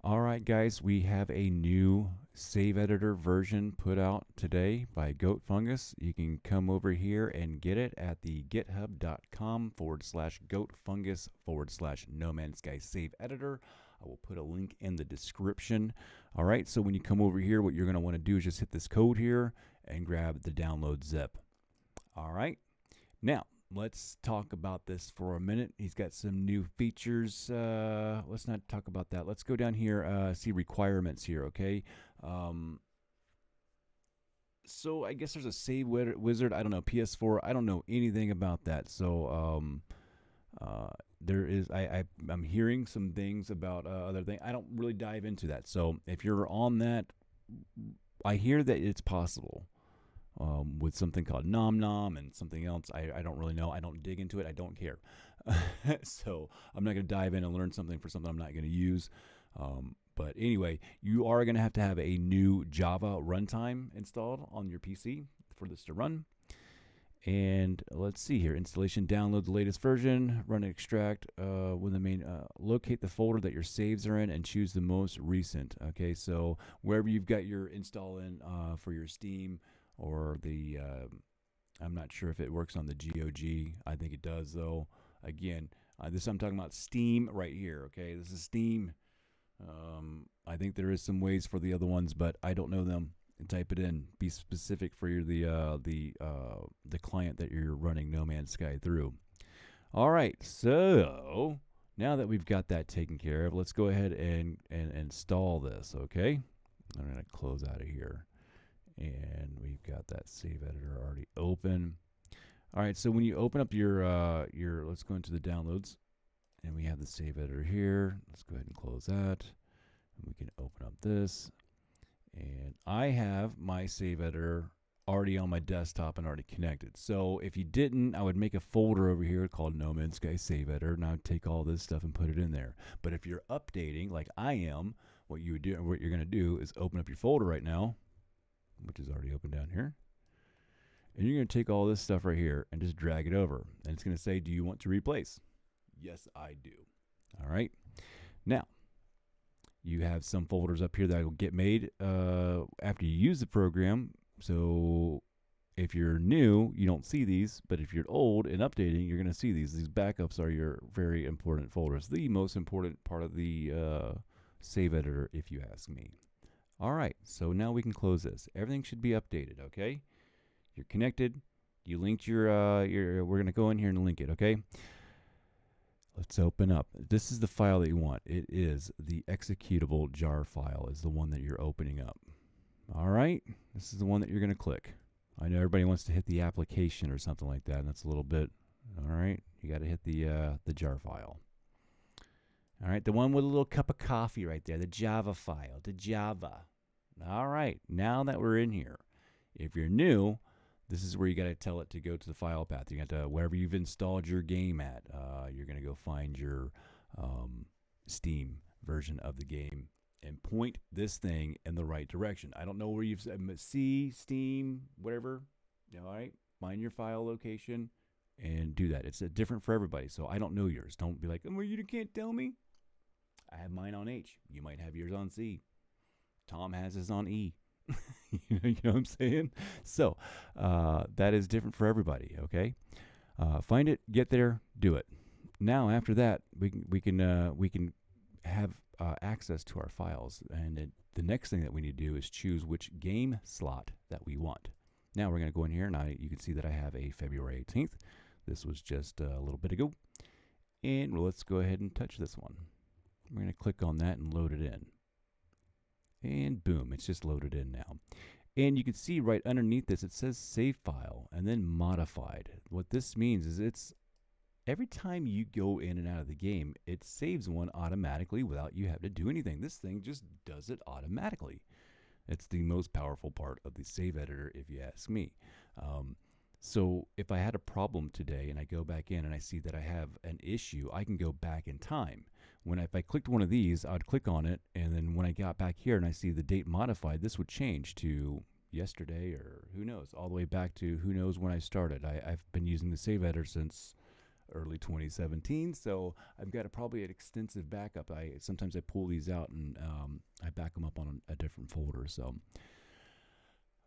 All right, guys, we have a new save editor version put out today by Goat Fungus. You can come over here and get it at the github.com/goatfungus/No Man's Sky save editor. I will put a link in the description. All right, so when you come over here, what you're going to want to do is just hit this code here and grab the download zip. All right, now let's talk about this for a minute. He's got some new features. Let's not talk about that. Let's go down here, see requirements here, okay? So I guess there's a save wizard. I don't know, PS4. I don't know anything about that. So there is, I'm hearing some things about other things. I don't really dive into that. So if you're on that, I hear that it's possible. With something called Nom Nom and something else. I don't really know. I don't dig into it. I don't care. So I'm not going to dive in and learn something for something I'm not going to use. But anyway, you are going to have a new Java runtime installed on your PC for this to run. And let's see here. Installation, download the latest version, run extract with the main, locate the folder that your saves are in and choose the most recent. Okay, so wherever you've got your install in for your Steam, or the, I'm not sure if it works on the GOG. I think it does, though. Again, this I'm talking about Steam right here, okay? This is Steam. I think there is some ways for the other ones, but I don't know them. And type it in. Be specific for your, the client that you're running No Man's Sky through. All right, so now that we've got that taken care of, let's go ahead and install this, okay? I'm going to close out of here. And we've got that save editor already open. All right, so when you open up your let's go into the downloads, and we have the save editor here. Let's go ahead and close that. And we can open up this, and I have my save editor already on my desktop and already connected. So if you didn't, I would make a folder over here called No Man's Sky Save Editor, and I would take all this stuff and put it in there. But if you're updating, like I am, what you're going to do is open up your folder right now, which is already open down here. And you're going to take all this stuff right here and just drag it over. And it's going to say, do you want to replace? Yes, I do. All right. Now, you have some folders up here that will get made after you use the program. So if you're new, you don't see these. But if you're old and updating, you're going to see these. These backups are your very important folders. The most important part of the save editor, if you ask me. All right, so now we can close this. Everything should be updated, okay? You're connected. You linked your we're going to go in here and link it, okay? Let's open up. This is the file that you want. It is the executable jar file is the one that you're opening up. All right, this is the one that you're going to click. I know everybody wants to hit the application or something like that, and that's a little bit, all right? You got to hit the jar file. All right, the one with a little cup of coffee right there, the Java file, the Java. All right, now that we're in here, if you're new, this is where you got to tell it to go to the file path. You got to, wherever you've installed your game at, you're going to go find your Steam version of the game and point this thing in the right direction. I don't know where you've C, Steam, whatever. All right, find your file location and do that. It's different for everybody, so I don't know yours. Don't be like, well, you can't tell me. I have mine on H. You might have yours on C. Tom has his on E. you know what I'm saying? So that is different for everybody. Okay, find it, get there, do it. Now after that, we can have access to our files, and the next thing that we need to do is choose which game slot that we want. Now we're going to go in here, and you can see that I have a February 18th. This was just a little bit ago, and let's go ahead and touch this one. We're going to click on that and load it in. And boom, it's just loaded in now. And you can see right underneath this, it says save file and then modified. What this means is it's every time you go in and out of the game, it saves one automatically without you having to do anything. This thing just does it automatically. It's the most powerful part of the save editor, if you ask me. So if I had a problem today and I go back in and I see that I have an issue, I can go back in time. If I clicked one of these, I'd click on it, and then when I got back here and I see the date modified, this would change to yesterday or who knows, all the way back to who knows when I started. I've been using the save editor since early 2017. So I've got probably an extensive backup. Sometimes I pull these out and I back them up on a different folder. So,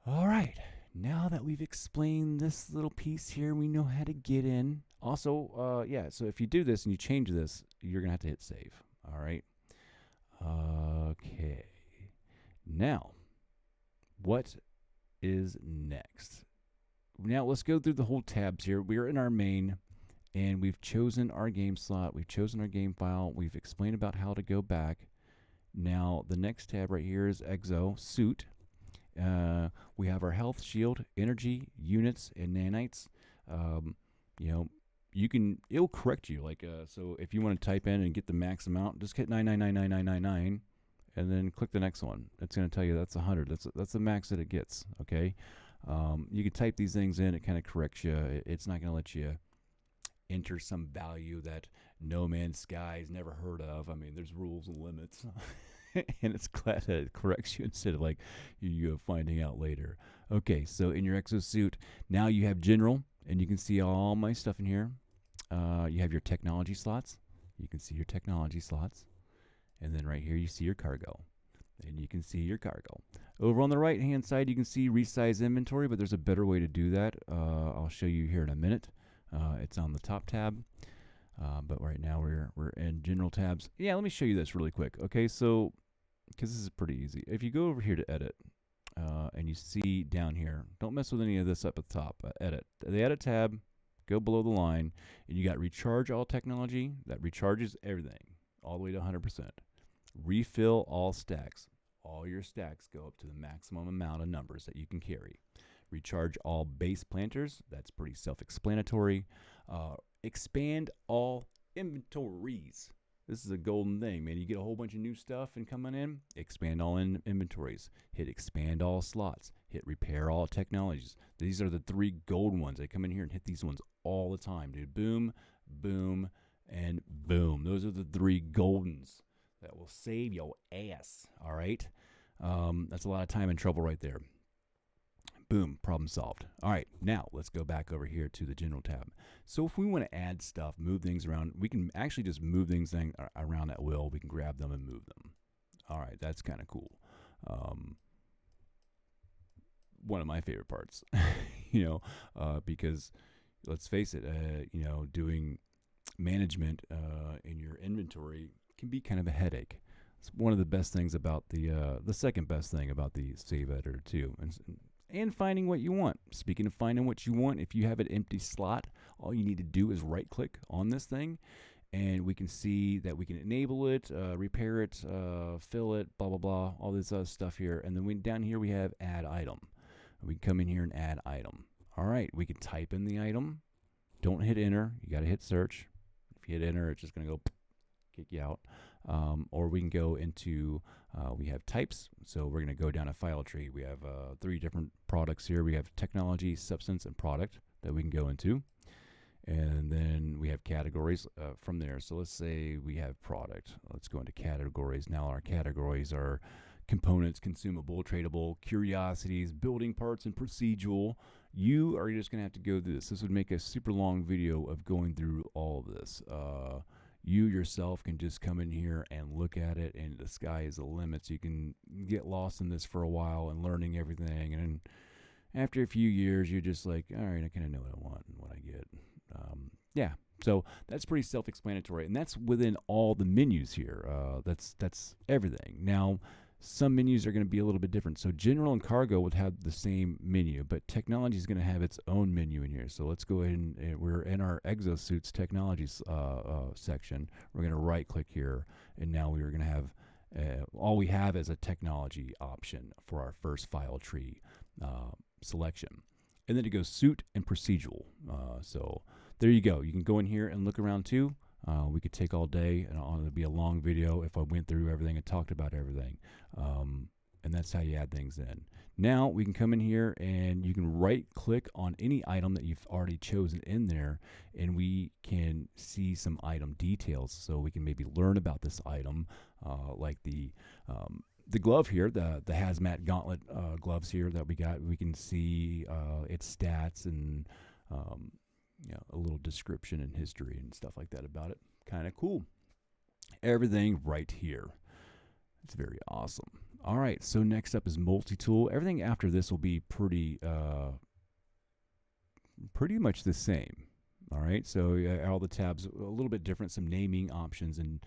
all right. Now that we've explained this little piece here, we know how to get in. Also, yeah, so if you do this and you change this, you're going to have to hit save. All right. Okay. Now, what is next? Now, let's go through the whole tabs here. We're in our main, and we've chosen our game slot. We've chosen our game file. We've explained about how to go back. Now, the next tab right here is Exo Suit. We have our health, shield, energy, units, and nanites. You know, it'll correct you. Like, so if you want to type in and get the max amount, just hit 9999999, and then click the next one. It's going to tell you that's 100. That's the max that it gets. Okay. You can type these things in. It kind of corrects you. It's not going to let you enter some value that No Man's Sky's never heard of. I mean, there's rules and limits. And it's glad that it corrects you instead of like you finding out later. Okay, so in your Exo Suit, now you have general, and you can see all my stuff in here. You have your technology slots. You can see your technology slots. And then right here, you see your cargo. And you can see your cargo. Over on the right-hand side, you can see resize inventory, but there's a better way to do that. I'll show you here in a minute. It's on the top tab. But right now we're in general tabs. Yeah, let me show you this really quick. Okay, so because this is pretty easy. If you go over here to edit, and you see down here, don't mess with any of this up at the top. Edit. The edit tab, go below the line, and you got recharge all technology. That recharges everything all the way to 100%. Refill all stacks. All your stacks go up to the maximum amount of numbers that you can carry. Recharge all base planters. That's pretty self-explanatory. Expand all inventories. This is a golden thing, man. You get a whole bunch of new stuff and coming in, expand all inventories. Hit expand all slots. Hit repair all technologies. These are the 3 golden ones. They come in here and hit these ones all the time, dude. Boom, boom, and boom. Those are the 3 goldens that will save your ass, all right? That's a lot of time and trouble right there. Boom, problem solved. All right, now let's go back over here to the general tab. So if we want to add stuff, move things around, we can actually just move things around at will. We can grab them and move them. All right, that's kind of cool. One of my favorite parts, because let's face it, doing management in your inventory can be kind of a headache. It's one of the best things about the second best thing about the save editor too. And finding what you want. Speaking of finding what you want, if you have an empty slot, all you need to do is right click on this thing, and we can see that we can enable it, repair it, fill it, blah, blah, blah, all this other stuff here. And then down here we have add item. We can come in here and add item. All right, we can type in the item. Don't hit enter. You got to hit search. If you hit enter, it's just going to go kick you out. Or we can go into, we have types, so we're going to go down a file tree. We have 3 different products here. We have technology, substance, and product that we can go into. And then we have categories from there. So let's say we have product. Let's go into categories. Now our categories are components, consumable, tradable, curiosities, building parts, and procedural. You are just going to have to go through this. This would make a super long video of going through all of this. You yourself can just come in here and look at it, and the sky is the limit. So you can get lost in this for a while and learning everything. And then after a few years, you're just like, all right, I kind of know what I want and what I get. Yeah, so that's pretty self-explanatory, and that's within all the menus here. That's everything. Now, some menus are going to be a little bit different. So general and cargo would have the same menu, but technology is going to have its own menu in here. So let's go ahead and we're in our Exo Suits technologies section. We're going to right click here, and now we're going to have all we have is a technology option for our first file tree selection. And then it goes suit and procedural. So there you go. You can go in here and look around too. We could take all day, and it would be a long video if I went through everything and talked about everything. And that's how you add things in. Now we can come in here and you can right click on any item that you've already chosen in there, and we can see some item details. So we can maybe learn about this item, like the glove here, the hazmat gauntlet gloves here that we got. We can see its stats and a little description and history and stuff like that about it. Kind of cool. Everything right here. It's very awesome. All right, so next up is Multitool. Everything after this will be pretty much the same. All right, so all the tabs a little bit different, some naming options, and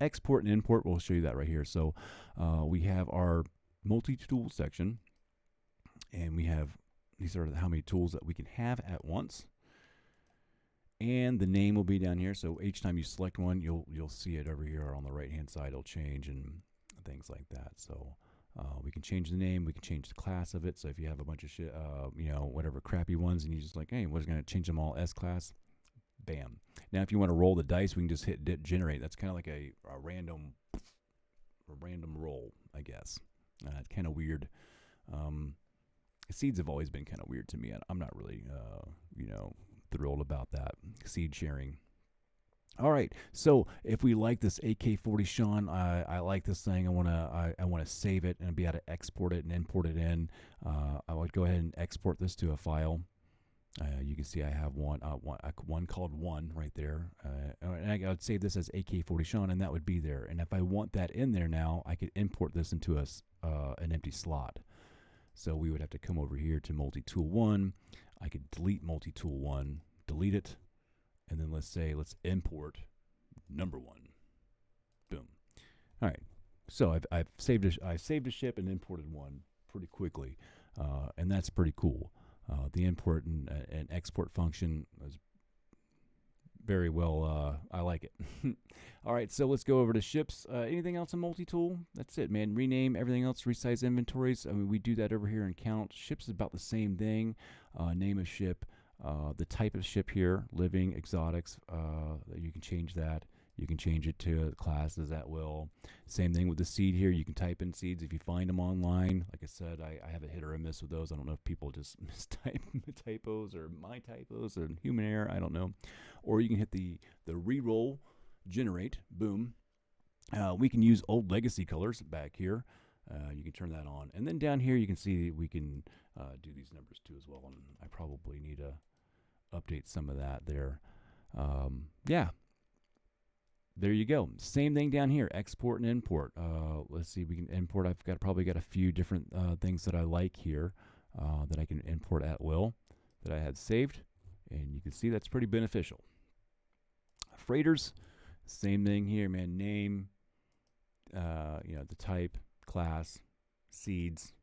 export and import. We'll show you that right here. So we have our multi-tool section, and we have these are how many tools that we can have at once. And the name will be down here. So each time you select one, you'll see it over here on the right hand side. It'll change and things like that. So we can change the name. We can change the class of it. So if you have a bunch of shit, whatever crappy ones, and you just like, hey, we're going to change them all S class. Bam. Now, if you want to roll the dice, we can just hit generate. That's kind of like a random roll, I guess. It's kind of weird. Seeds have always been kind of weird to me. I'm not really, thrilled about that seed sharing. All right, so if we like this AK-40 Sean, I like this thing. I want to save it and be able to export it and import it in. I would go ahead and export this to a file. You can see I have one called one right there, and I would save this as AK-40 Sean, and that would be there. And if I want that in there now, I could import this into an empty slot. So we would have to come over here to Multitool 1. I could delete Multitool 1, delete it, and then let's import number 1. Boom. All right. So I've saved a ship and imported one pretty quickly, and that's pretty cool. The import and export function is very well. I like it. All right, so let's go over to ships. Anything else in Multitool? That's it, man. Rename everything else. Resize inventories. I mean, we do that over here in count. Ships is about the same thing. Name of ship. The type of ship here, living, exotics. You can change that. You can change it to classes at will. Same thing with the seed here. You can type in seeds if you find them online. Like I said, I have a hit or a miss with those. I don't know if people just mistype typos or my typos or human error. I don't know. Or you can hit the reroll, generate, boom. We can use old legacy colors back here. You can turn that on. And then down here you can see we can do these numbers too as well. And I probably need to update some of that there. Yeah. There you go. Same thing down here, export and import. Let's see, we can import. I've probably got a few different things that I like here that I can import at will that I had saved. And you can see that's pretty beneficial. Freighters, same thing here, man. Name, the type, class, seeds,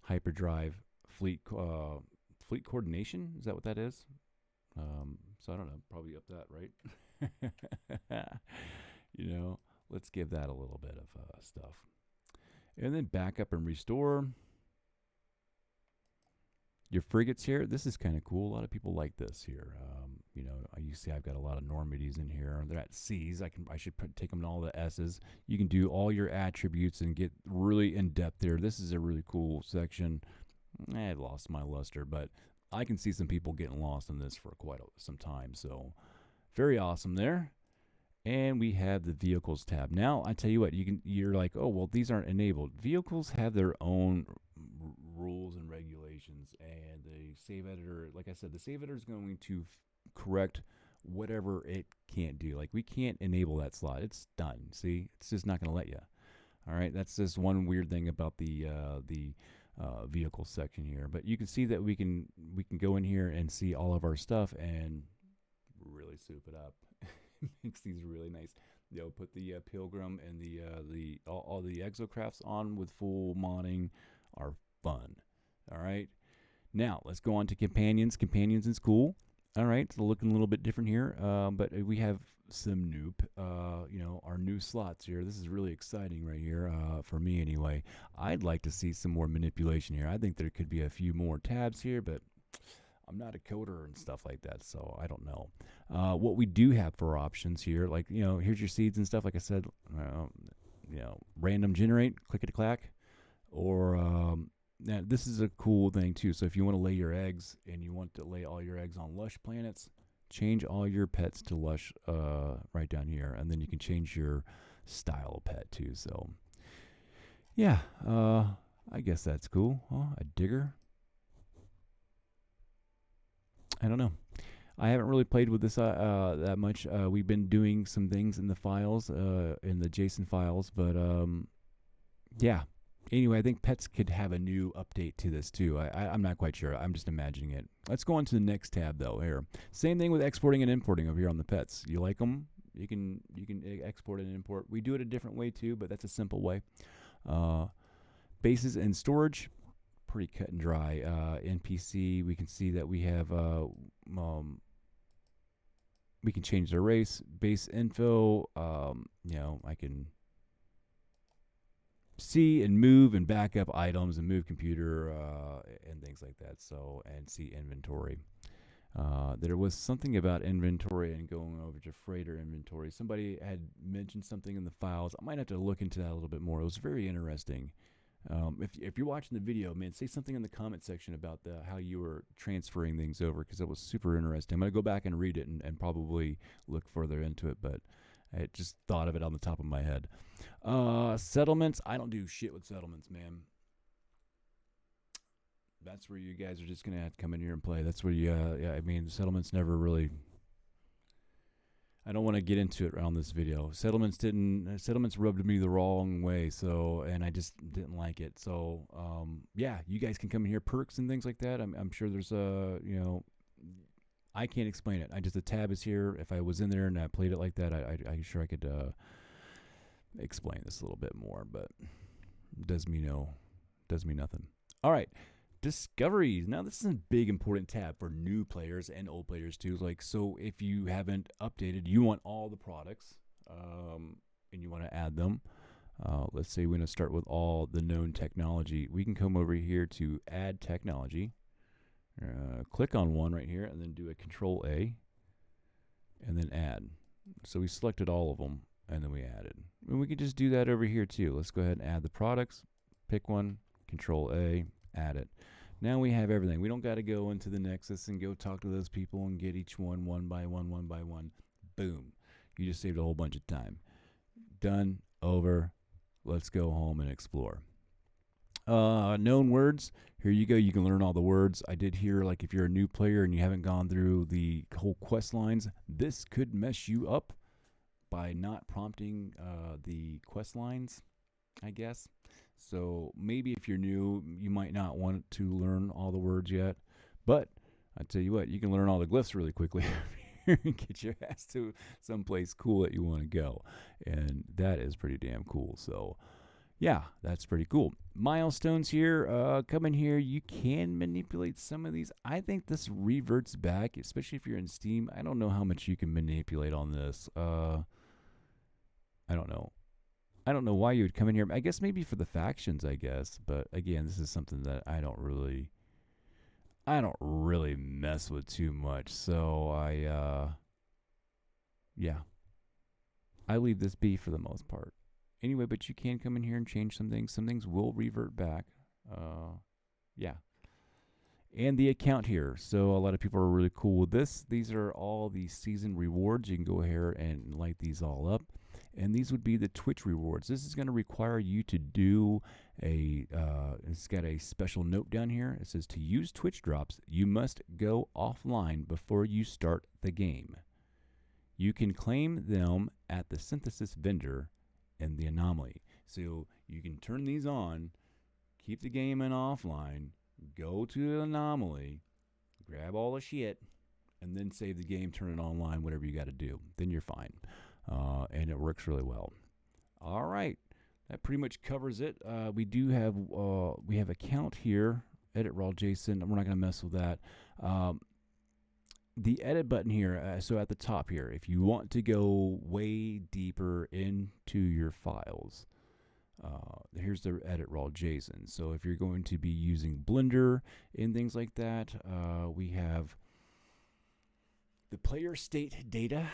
hyperdrive, fleet coordination. Is that what that is? So I don't know, probably up that, right? Let's give that a little bit of stuff. And then backup and restore. Your frigates here, this is kind of cool. A lot of people like this here. You see I've got a lot of Normandies in here. They're at C's. I should take them to all the S's. You can do all your attributes and get really in depth there. This is a really cool section. I lost my luster, but I can see some people getting lost in this for quite some time. So very awesome there. And we have the vehicles tab. Now I tell you what, you're like, oh well, these aren't enabled. Vehicles have their own rules and regulations, and the save editor, like I said, the save editor is going to correct whatever it can't do. Like we can't enable that slot. It's done. See, it's just not going to let you. All right, that's just one weird thing about the vehicle section here. But you can see that we can go in here and see all of our stuff and really soup it up. Makes these really nice. Put the Pilgrim and all the exocrafts on with full modding are fun. All right. Now let's go on to companions. Companions is cool. All right, so looking a little bit different here, but we have some new, our new slots here. This is really exciting right here for me anyway. I'd like to see some more manipulation here. I think there could be a few more tabs here, but I'm not a coder and stuff like that, so I don't know. What we do have for options here, like, here's your seeds and stuff. Like I said, random generate, click-a-clack, or now this is a cool thing too. So if you want to lay your eggs and you want to lay all your eggs on lush planets, change all your pets to lush right down here, and then you can change your style of pet too. So yeah, I guess that's cool. A digger. I don't know. I haven't really played with this that much. We've been doing some things in the files, in the JSON files, but yeah. Anyway, I think pets could have a new update to this too. I'm not quite sure. I'm just imagining it. Let's go on to the next tab though. Here, same thing with exporting and importing over here on the pets. You like them? You can export and import. We do it a different way too, but that's a simple way. Bases and storage, pretty cut and dry. NPC, we can see that we have we can change their race. Base info, you know, I can see and move and back up items and move computer and things like that. So, and see inventory. There was something about inventory and going over to freighter inventory. Somebody had mentioned something in the files. I might have to look into that a little bit more. It was very interesting. If you're watching the video, man, say something in the comment section about how you were transferring things over, because it was super interesting. I'm going to go back and read it and probably look further into it, but I just thought of it on the top of my head. Settlements. I don't do shit with settlements, man. That's where you guys are just going to have to come in here and play. That's where you, yeah, I mean, settlements never really, I don't want to get into it on this video. Settlements rubbed me the wrong way, so, and I just didn't like it. So, yeah, you guys can come in here, perks and things like that. I'm sure there's you know, I can't explain it. The tab is here. If I was in there and I played it like that, I'm sure I could explain this a little bit more, but does me nothing. All right. Discoveries. Now, this is a big important tab for new players and old players too. Like, so if you haven't updated, you want all the products, and you want to add them. Let's say we're going to start with all the known technology. We can come over here to add technology, click on one right here, and then do a Control A, and then add. So we selected all of them, and then we added. And we can just do that over here too. Let's go ahead and add the products. Pick one, Control A, add it. Now we have everything. We don't got to go into the Nexus and go talk to those people and get each one by one. Boom. You just saved a whole bunch of time. Done. Over. Let's go home and explore. Known words. Here you go. You can learn all the words. I did hear, like, if you're a new player and you haven't gone through the whole quest lines, this could mess you up by not prompting the quest lines, I guess. So maybe if you're new, you might not want to learn all the words yet. But I tell you what, you can learn all the glyphs really quickly and get your ass to someplace cool that you want to go. And that is pretty damn cool. So yeah, that's pretty cool. Milestones here. Come in here. You can manipulate some of these. I think this reverts back, especially if you're in Steam. I don't know how much you can manipulate on this. I don't know. I don't know why you would come in here. I guess maybe for the factions, I guess. But again, this is something that I don't really mess with too much. So yeah, I leave this be for the most part. Anyway, but you can come in here and change some things. Some things will revert back. Yeah. And the account here. So a lot of people are really cool with this. These are all the season rewards. You can go here and light these all up. And these would be the Twitch rewards. This is going to require you to do it's got a special note down here. It says to use Twitch drops, you must go offline before you start the game. You can claim them at the synthesis vendor in the anomaly. So you can turn these on, keep the game in offline, go to the anomaly, grab all the shit, and then save the game, turn it online, whatever you got to do. Then you're fine. And it works really well. All right, that pretty much covers it. We have account here, edit raw JSON. We're not going to mess with that. The edit button here, so at the top here, if you want to go way deeper into your files, here's the edit raw JSON. So if you're going to be using Blender and things like that, we have the player state data.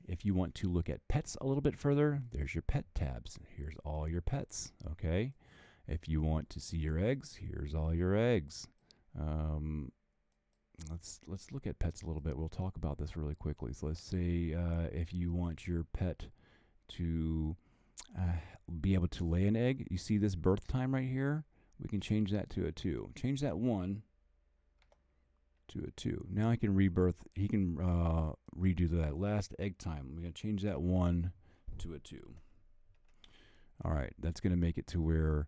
If you want to look at pets a little bit further, there's your pet tabs. Here's all your pets, okay? If you want to see your eggs, here's all your eggs. Let's look at pets a little bit. We'll talk about this really quickly. So let's say if you want your pet to be able to lay an egg, you see this birth time right here? We can change that to a 2. Change that 1. to a 2. Now I can rebirth. He can redo that last egg time. I'm going to change that 1 to a 2. All right, that's going to make it to where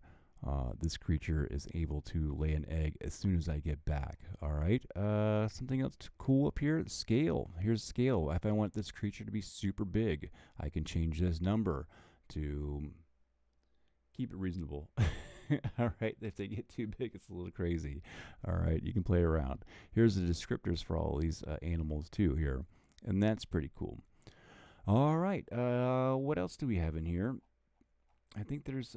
this creature is able to lay an egg as soon as I get back. All right, something else cool up here, scale. Here's scale. If I want this creature to be super big, I can change this number to keep it reasonable. All right, if they get too big, it's a little crazy. All right, you can play around. Here's the descriptors for all these animals too here, and that's pretty cool. All right, what else do we have in here? I think there's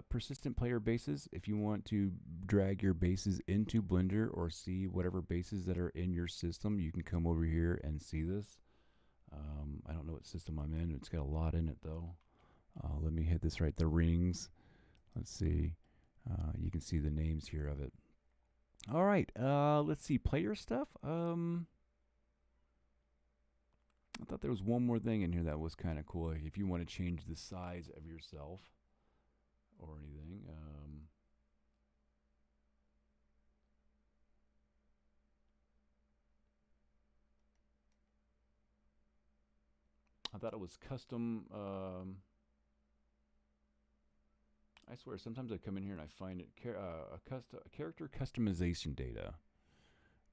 persistent player bases. If you want to drag your bases into Blender or see whatever bases that are in your system, you can come over here and see this. I don't know what system I'm in. It's got a lot in it though. Let me hit this right, the rings. Let's see. You can see the names here of it. All right, let's see, player stuff. I thought there was one more thing in here that was kind of cool. If you want to change the size of yourself or anything. I thought it was custom. I swear, sometimes I come in here and I find it character customization data.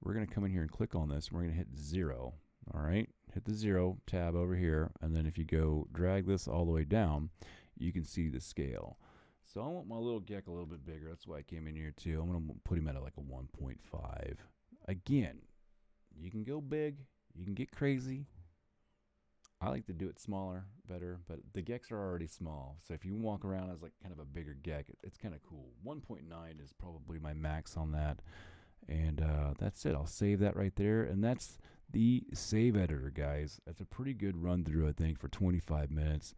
We're going to come in here and click on this, and we're going to hit 0. All right, hit the 0 tab over here, and then if you go drag this all the way down, you can see the scale. So I want my little Gek a little bit bigger. That's why I came in here too. I'm going to put him at like a 1.5. Again, you can go big, you can get crazy. I like to do it smaller, better, but the Geks are already small. So if you walk around as like kind of a bigger Gek, it's kind of cool. 1.9 is probably my max on that. And that's it. I'll save that right there. And that's the save editor, guys. That's a pretty good run through, I think, for 25 minutes.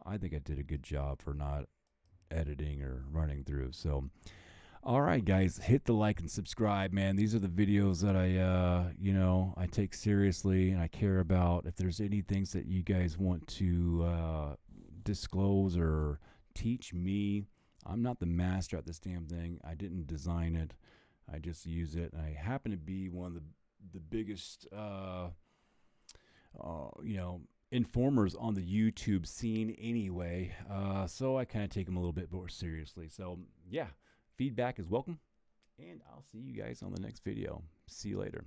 I think I did a good job for not editing or running through. So, all right, guys, hit the like and subscribe, man. These are the videos that I take seriously and I care about. If there's any things that you guys want to disclose or teach me, I'm not the master at this damn thing. I didn't design it. I just use it. I happen to be one of the biggest, informers on the YouTube scene anyway. So I kind of take them a little bit more seriously. So, yeah. Feedback is welcome, and I'll see you guys on the next video. See you later.